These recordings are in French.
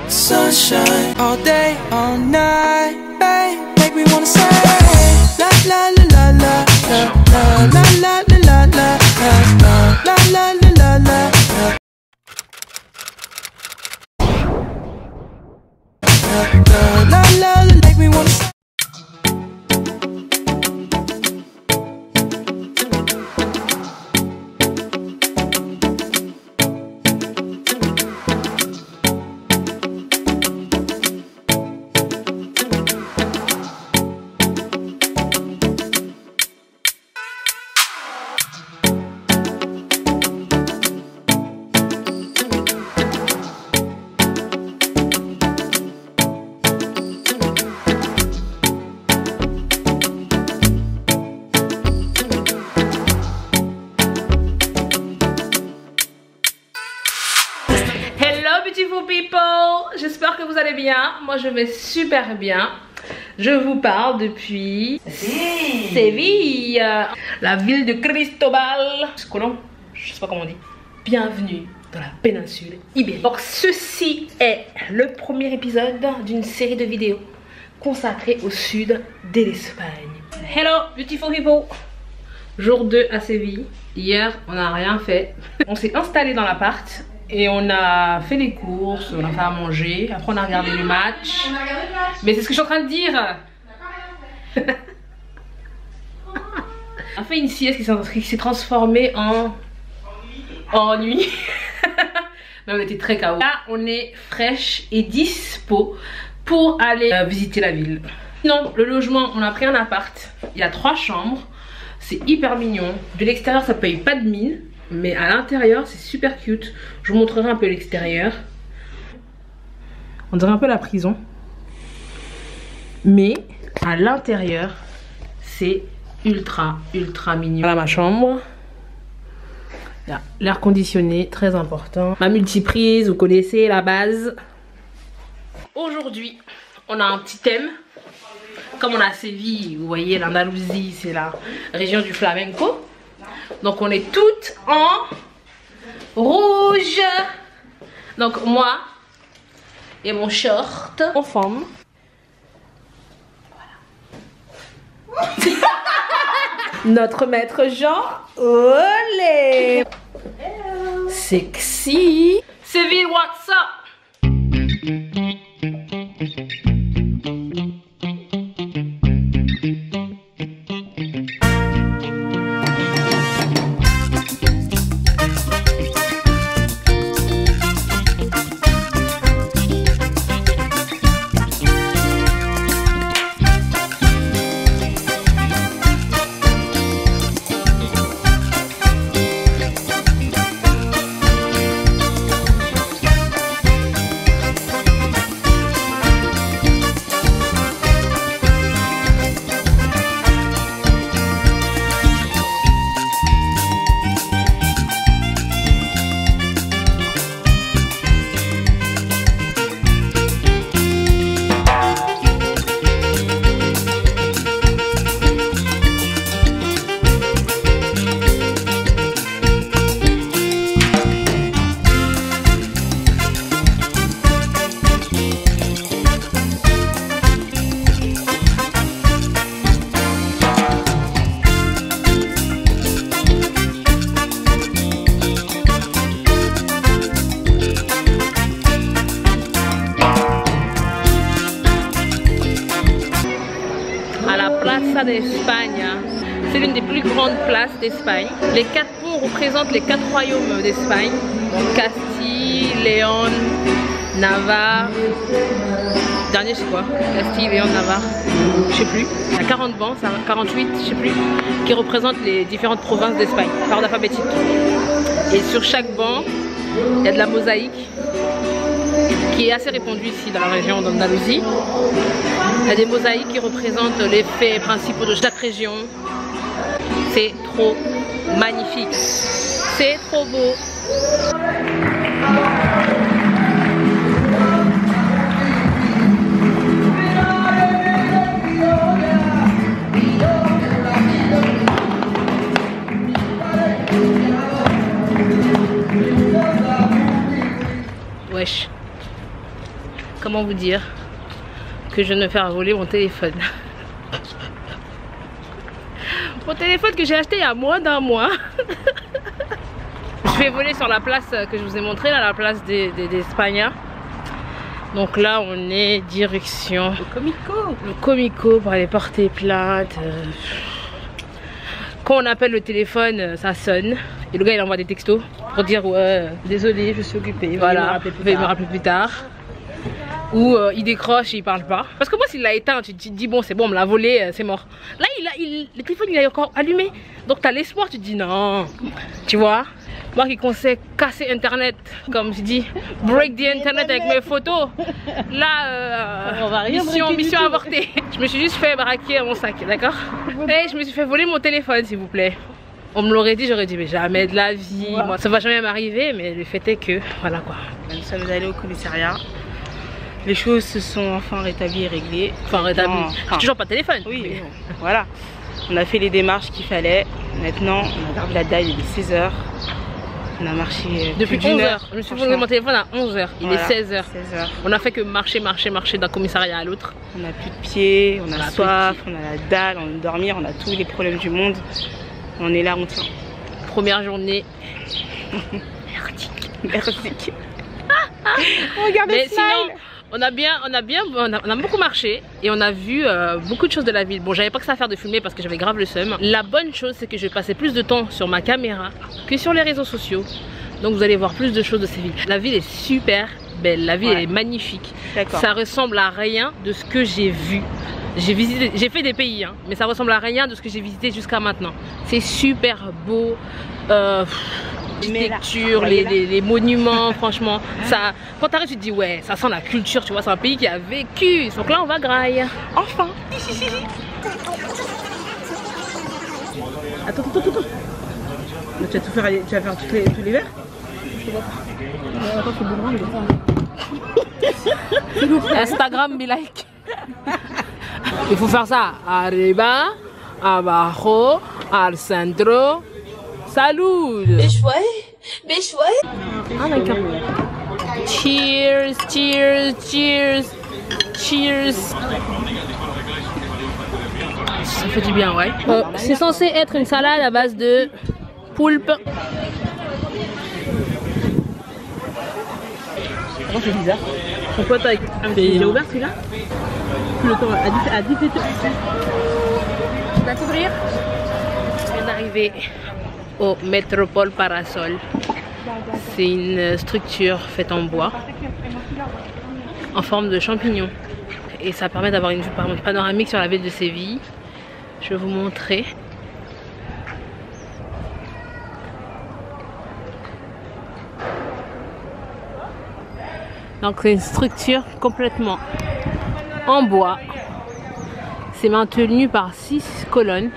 Sunshine all day, all night, babe, make me wanna say la la la la la la la la la la la la la la la la. La la la, make me wanna say. Beautiful people, j'espère que vous allez bien. Moi je vais super bien. Je vous parle depuis Séville, la ville de Cristobal Colón, je sais pas comment on dit. Bienvenue dans la péninsule ibérique. Donc ceci est le premier épisode d'une série de vidéos consacrée au sud de l'Espagne. Hello beautiful people. Jour 2 à Séville. Hier on n'a rien fait. On s'est installé dans l'appart et on a fait les courses, on a fait à manger, après on a regardé les matchs. Mais c'est ce que je suis en train de dire. On a fait une sieste qui s'est transformée en nuit. Mais on était très KO. Là on est fraîche et dispo pour aller visiter la ville. Non, le logement, on a pris un appart. Il y a 3 chambres. C'est hyper mignon. De l'extérieur ça paye pas de mine, mais à l'intérieur c'est super cute. Je vous montrerai un peu l'extérieur. On dirait un peu la prison, mais à l'intérieur c'est ultra mignon. Voilà ma chambre. L'air conditionné, très important. Ma multiprise, vous connaissez la base. Aujourd'hui on a un petit thème. Comme on a Séville, vous voyez l'Andalousie c'est la région du flamenco. Donc on est toutes en rouge. Donc moi et mon short en forme. Voilà. Notre maître Jean. Olé. Sexy. Séville, what's up? d'Espagne. C'est l'une des plus grandes places d'Espagne. Les 4 ponts représentent les 4 royaumes d'Espagne. Castille, Léon, Navarre. Dernier c'est quoi? Castille, Léon, Navarre. Je sais plus. Il y a 40 bancs, 48, je sais plus, qui représentent les différentes provinces d'Espagne par ordre alphabétique. Et sur chaque banc, il y a de la mosaïque qui est assez répandue ici dans la région d'Andalousie. Il y a des mosaïques qui représentent les faits principaux de chaque région. C'est trop magnifique. C'est trop beau. Wesh. comment vous dire, que je viens de me faire voler mon téléphone. Mon téléphone que j'ai acheté il y a moins d'un mois. Je fais voler sur la place que je vous ai montré, là, la place des Espagnols. Donc là on est direction le Comico pour aller porter plainte. Quand on appelle le téléphone, ça sonne et le gars il envoie des textos pour dire ouais désolé je suis occupé, voilà, veuillez me rappeler plus tard. Ou il décroche et il parle pas. Parce que moi s'il l'a éteint, tu te dis bon c'est bon on me l'a volé, c'est mort. Là le téléphone il est encore allumé. Donc t'as l'espoir, tu te dis non. Tu vois. Moi qui conseille casser internet, comme je dis, break the internet avec mes photos. Là, mission avortée. Je me suis juste fait braquer mon sac, d'accord? Et je me suis fait voler mon téléphone s'il vous plaît. On me l'aurait dit, j'aurais dit mais jamais de la vie. Ouais. Moi, ça va jamais m'arriver, mais le fait est que, voilà quoi. Nous sommes allés au commissariat. Les choses se sont enfin rétablies et réglées. Enfin rétablies. J'ai toujours pas de téléphone. Oui, mais voilà. On a fait les démarches qu'il fallait. Maintenant, on a gardé la dalle, il est 16h. On a marché depuis 11 h. Je me suis volé mon téléphone à 11 h. Il est 16 h. On a fait que marcher d'un commissariat à l'autre. On n'a plus de pieds, on a soif, on a la dalle, on veut dormir, on a tous les problèmes du monde. On est là, on tient. Première journée. Merdique. Regardez. Mais sinon, on a beaucoup marché et on a vu beaucoup de choses de la ville. Bon, j'avais pas que ça à faire de filmer parce que j'avais grave le seum. La bonne chose, c'est que je passais plus de temps sur ma caméra que sur les réseaux sociaux. Donc vous allez voir plus de choses de ces villes. La ville est super belle, la ville est magnifique. Ça ressemble à rien de ce que j'ai vu. J'ai fait des pays, hein, mais ça ressemble à rien de ce que j'ai visité jusqu'à maintenant. C'est super beau. L'architecture, les monuments, franchement, ça, quand t'arrives tu te dis ouais, ça sent la culture, tu vois, c'est un pays qui a vécu. Donc là on va graille. Enfin. Attends. Mais tu vas tout faire, tu vas faire tous les verres. Attends, c'est bon. Instagram be like. Il faut faire ça. Arriba, abajo, al centro. Salud! Bichoué. Ah d'accord. Cheers, cheers, cheers, cheers. Ça fait du bien, ouais. C'est censé être une salade à base de poulpe. Oh, c'est bizarre. Ton pote avec un petit il est ouvert celui-là? Le temps à 17h. Tu vas t'ouvrir? Je viens d'arriver au Métropole Parasol. C'est une structure faite en bois en forme de champignon et ça permet d'avoir une vue panoramique sur la ville de Séville. Je vais vous montrer. Donc c'est une structure complètement en bois. C'est maintenu par 6 colonnes.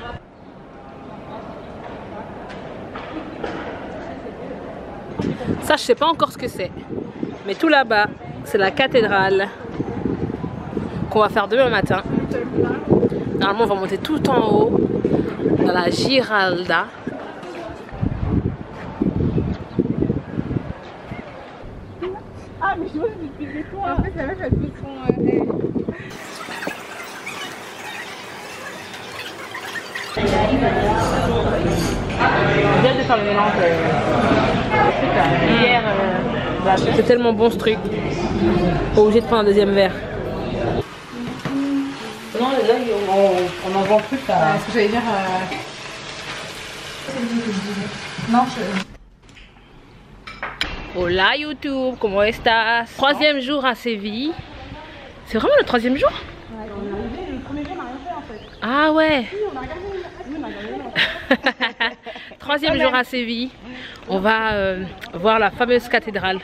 Ça, je sais pas encore ce que c'est. Mais tout là-bas, c'est la cathédrale qu'on va faire demain matin. Normalement, on va monter tout en haut dans la Giralda. Ah, mais je vois depuis toi. En fait, la meuf, elle fait son... On vient de faire le mélange. C'est tellement bon ce truc. Pas obligé de prendre un deuxième verre. Non, là, on en vend plus. Ce que j'allais dire. Non, Hola YouTube, comment estás? 3e jour à Séville. C'est vraiment le 3e jour? Ouais, on est arrivé, le premier jour on n'a rien fait en fait. Ah ouais. Oui, on a regardé. 3e jour à Séville. On va voir la fameuse cathédrale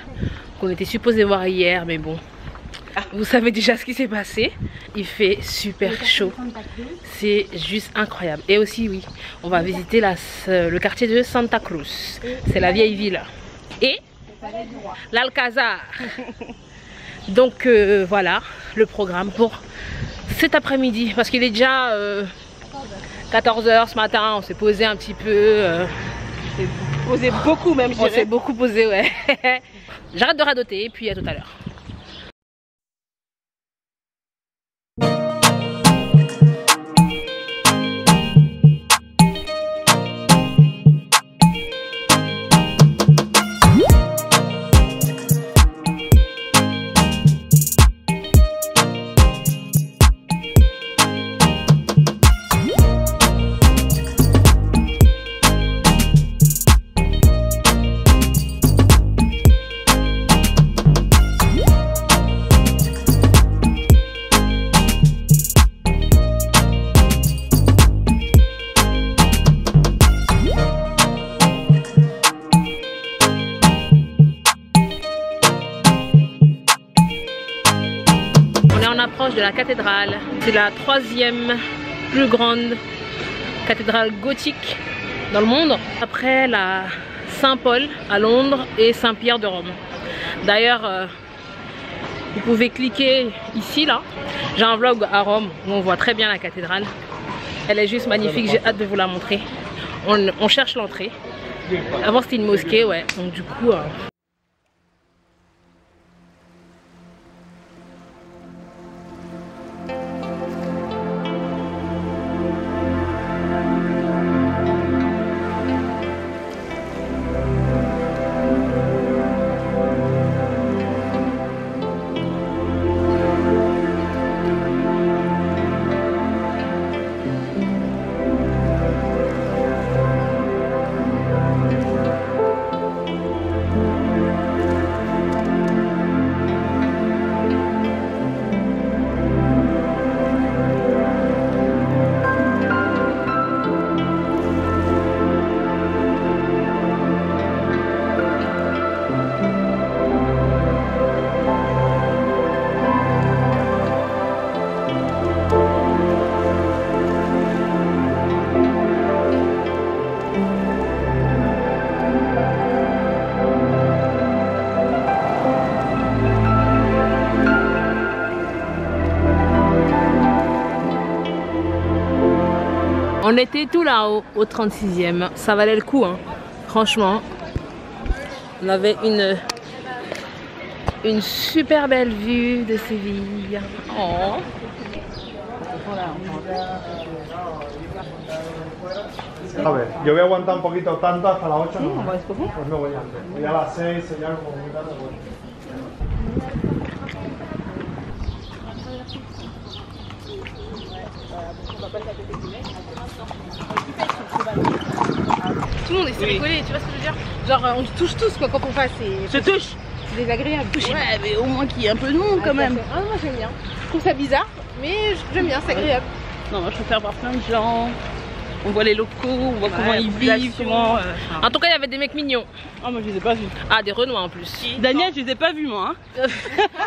qu'on était supposé voir hier, mais bon. Vous savez déjà ce qui s'est passé. Il fait super chaud. C'est juste incroyable. Et aussi, oui, on va visiter le quartier de Santa Cruz. C'est la vieille ville. Et l'Alcazar. Donc voilà le programme pour cet après-midi. Parce qu'il est déjà 14 h ce matin. On s'est posé un petit peu. On s'est posé beaucoup même, je dirais. On s'est beaucoup posé, ouais. J'arrête de radoter et puis à tout à l'heure. on approche de la cathédrale. C'est la 3e plus grande cathédrale gothique dans le monde, après la Saint-Paul à Londres et Saint-Pierre de Rome. D'ailleurs, vous pouvez cliquer ici, là. J'ai un vlog à Rome où on voit très bien la cathédrale. Elle est juste magnifique, j'ai hâte de vous la montrer. On cherche l'entrée. Avant c'était une mosquée, ouais. Donc du coup... On était tout là-haut, au 36e. Ça valait le coup, hein. Franchement. On avait une super belle vue de Séville. Oh. A ver, yo voy a aguantar un poquito tanto hasta las 8, no. Pues no voy antes. Voy a las 6, señal como muy tarde. Tout le monde est rigolé, tu vois ce que je veux dire? Genre on se touche tous quoi quand on passe. Se touche. C'est désagréable. Ouais, mais au moins qu'il y ait un peu de monde quand même. Ah, moi j'aime bien. Je trouve ça bizarre, mais j'aime bien, c'est agréable. Non, moi je préfère voir plein de gens. On voit les locaux, on voit comment ils vivent, comment... En tout cas, il y avait des mecs mignons. Ah, moi je les ai pas vus. Ah, des Renois en plus. Daniel, je les ai pas vus moi. Hein.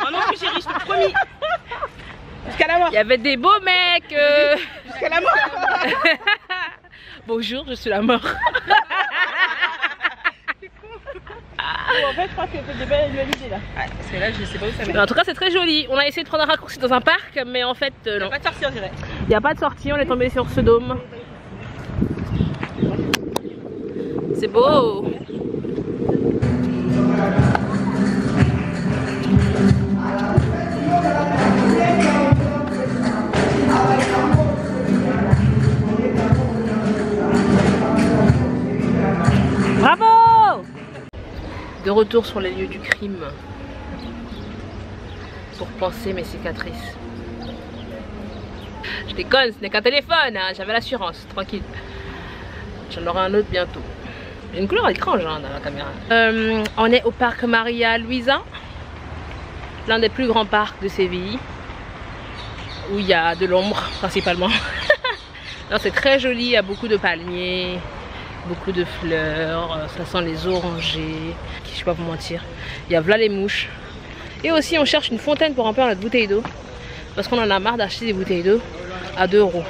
Oh non, plus chérie, je te promis. Jusqu'à la mort. Il y avait des beaux mecs. Jusqu'à la mort. Bonjour, je suis la mort. En fait, je crois que c'est des belles idées là. Ouais, parce que là, je sais pas où ça mène. En tout cas, c'est très joli. On a essayé de prendre un raccourci dans un parc, mais en fait, non. Il n'y a pas de sortie, on dirait. Il n'y a pas de sortie, on est tombé sur ce dôme. C'est beau. Bravo! De retour sur les lieux du crime pour penser mes cicatrices. Je déconne, ce n'est qu'un téléphone, hein. J'avais l'assurance, tranquille. J'en aurai un autre bientôt. J'ai une couleur étrange hein, dans la caméra. On est au parc Maria Luisa, l'un des plus grands parcs de Séville, où il y a de l'ombre principalement. C'est très joli, il y a beaucoup de palmiers, beaucoup de fleurs, ça sent les orangers, je vais pas vous mentir. Il y a là les mouches. Et aussi on cherche une fontaine pour remplir notre bouteille d'eau, parce qu'on en a marre d'acheter des bouteilles d'eau à 2 €.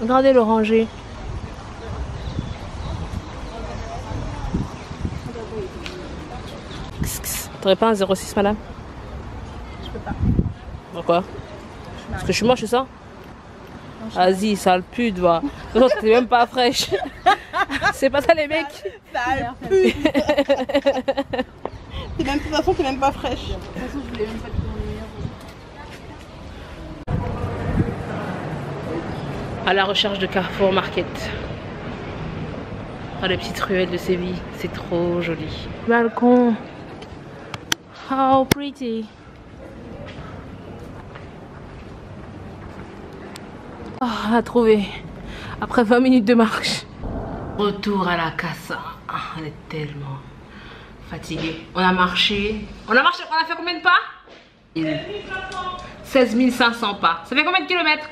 Regardez l'oranger. T'aurais pas un 06 madame? Je peux pas. Pourquoi? Parce que je suis moche, c'est ça? Vas-y, sale pute, va. De toute façon, t'es même pas fraîche. C'est pas ça les mecs? Sale pute. De toute façon, t'es même pas fraîche. De toute façon, je voulais même pas te À la recherche de Carrefour Market. Oh, les petites ruelles de Séville, c'est trop joli. Balcon. How pretty. Oh, on a trouvé. Après 20 minutes de marche. Retour à la casa. On est tellement fatigué. On a marché. On a fait combien de pas? 16 500 pas. Ça fait combien de kilomètres?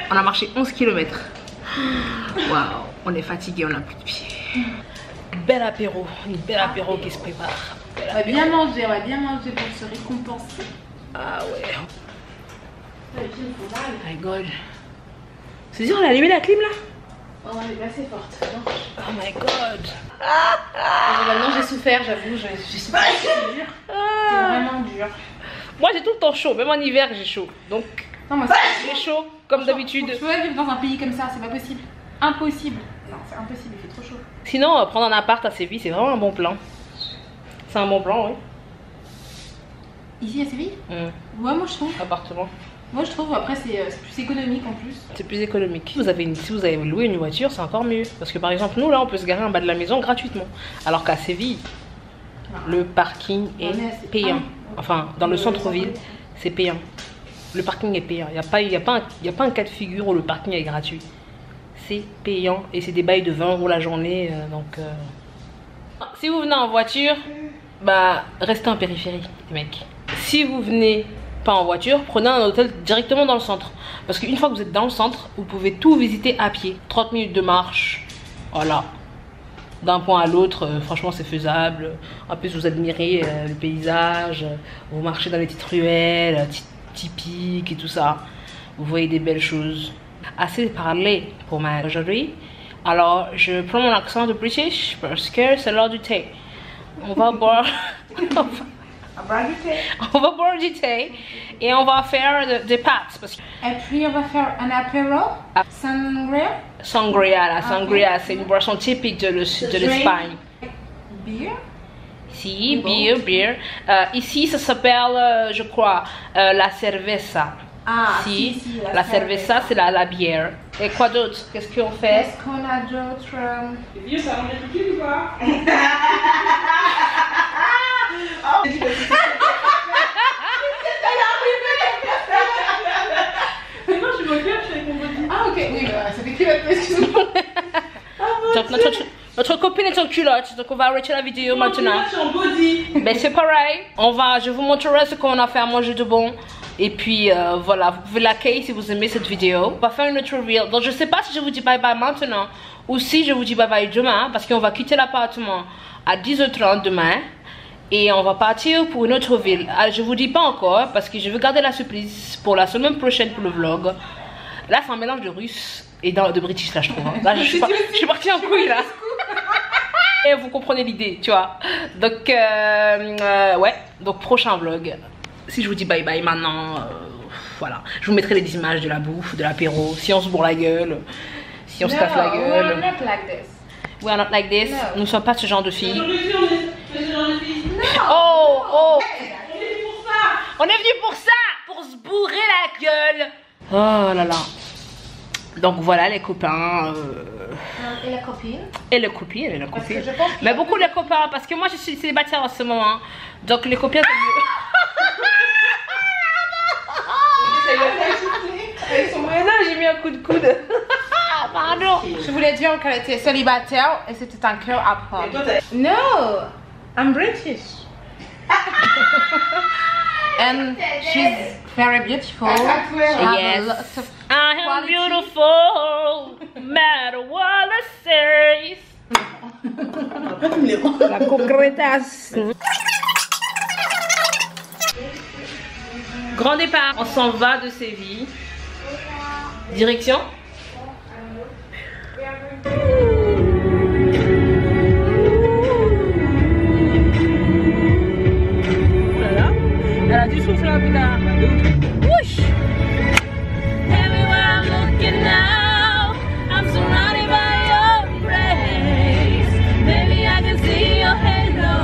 On a marché 11 km. Waouh, on est fatigué, on n'a plus de pied. Bel apéro, une belle apéro qui se prépare. On va bien manger pour se récompenser. Ah ouais. Oh my god. C'est sûr, on a allumé la clim là? Oh, elle est assez forte. Oh my god. Maintenant j'ai souffert, j'avoue, j'ai souffert. C'est dur. C'est vraiment dur. Moi j'ai tout le temps chaud, même en hiver j'ai chaud. Donc, non, moi j'ai chaud comme d'habitude. Je peux pas vivre dans un pays comme ça, c'est pas possible. Impossible. Non, c'est impossible, il fait trop chaud. Sinon, prendre un appart à Séville, c'est vraiment un bon plan. C'est un bon plan, oui. Ici à Séville? Ouais, moi je trouve. Appartement. Moi je trouve, après c'est plus économique en plus. C'est plus économique. Si vous avez loué une voiture, c'est encore mieux. Parce que par exemple, nous là, on peut se garer en bas de la maison gratuitement. Alors qu'à Séville, le parking est payant. Enfin, dans le centre-ville, c'est payant. Le parking est payant. Il n'y a pas un cas de figure où le parking est gratuit. C'est payant et c'est des bails de 20 € la journée. Si vous venez en voiture, bah restez en périphérie, les mecs. Si vous venez pas en voiture, prenez un hôtel directement dans le centre. Parce qu'une fois que vous êtes dans le centre, vous pouvez tout visiter à pied. 30 minutes de marche, voilà. D'un point à l'autre, franchement c'est faisable. En plus vous admirez le paysage, vous marchez dans les petites ruelles, typiques et tout ça. Vous voyez des belles choses. Assez parlé pour moi aujourd'hui. Alors je prends mon accent de British parce que c'est l'heure du thé. On va boire... on va boire du thé et on va faire des pâtes. Parce que... Et puis on va faire un apéro. Sangria. Sangria, la sangria, c'est une boisson typique de l'Espagne. Beer. Si, beer. Ici, ça s'appelle, je crois, la cerveza. Ah, si, si, la cerveza, c'est la bière. Et quoi d'autre? Qu'est-ce qu'on fait? Qu'est-ce qu'on a d'autre? Vieux, ça en est tout ou pas? Moi, je suis moqueur, je suis avec mon body. Ah, ok, oui, ça fait culotte, excuse-moi. Donc, notre copine est en culotte, donc on va arrêter la vidéo maintenant. Je suis en body. Ben, c'est pareil. Je vous montrerai ce qu'on a fait à manger de bon. Et puis voilà, vous pouvez liker si vous aimez cette vidéo. On va faire une autre reel. Donc je sais pas si je vous dis bye bye maintenant ou si je vous dis bye bye demain, parce qu'on va quitter l'appartement à 10h30 demain et on va partir pour une autre ville. Je vous dis pas encore parce que je veux garder la surprise pour la semaine prochaine pour le vlog. Là c'est un mélange de russe et de british là je trouve. Là je suis partie en couille là. Et vous comprenez l'idée, tu vois. Donc ouais, donc prochain vlog. Si je vous dis bye bye maintenant, voilà. Je vous mettrai les images de la bouffe, de l'apéro, si on se bourre la gueule, si on se casse la gueule. We are not like this. We are not like this. No. Nous ne sommes pas ce genre de filles. No. Oh. On est venu pour ça, pour se bourrer la gueule. Oh là là. Donc voilà les copains. Et la copine. Et les copines, et les copines. Je pense mais beaucoup les copains, parce que moi je suis célibataire en ce moment. Donc les copines c'est mieux. Mais non, j'ai mis un coup de coude. Pardon. Je voulais dire qu'elle était célibataire et c'était un cœur à prendre. No, I'm British. And she's very beautiful. Yes. I am beautiful, no matter what I say. La concrétasse. Grand départ, on s'en va de Séville. Direction. Voilà. Elle a du souffle là, putain. Wouch. Everywhere I'm looking now, I'm surrounded by your grace. Baby, I can see your halo.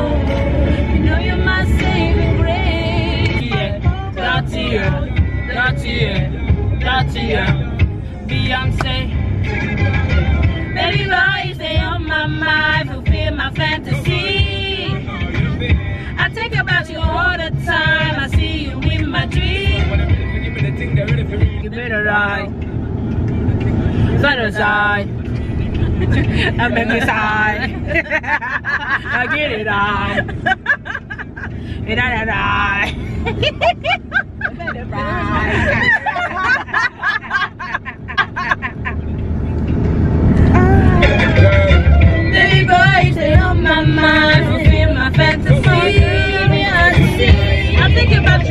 You know you're my saving grace. Gotcha. Beyonce. Baby, boy, you stay on my mind, fulfill my fantasy. I think about you all the time, I see you in my dreams. You better ride, side, I make me side. I get it on. And I die.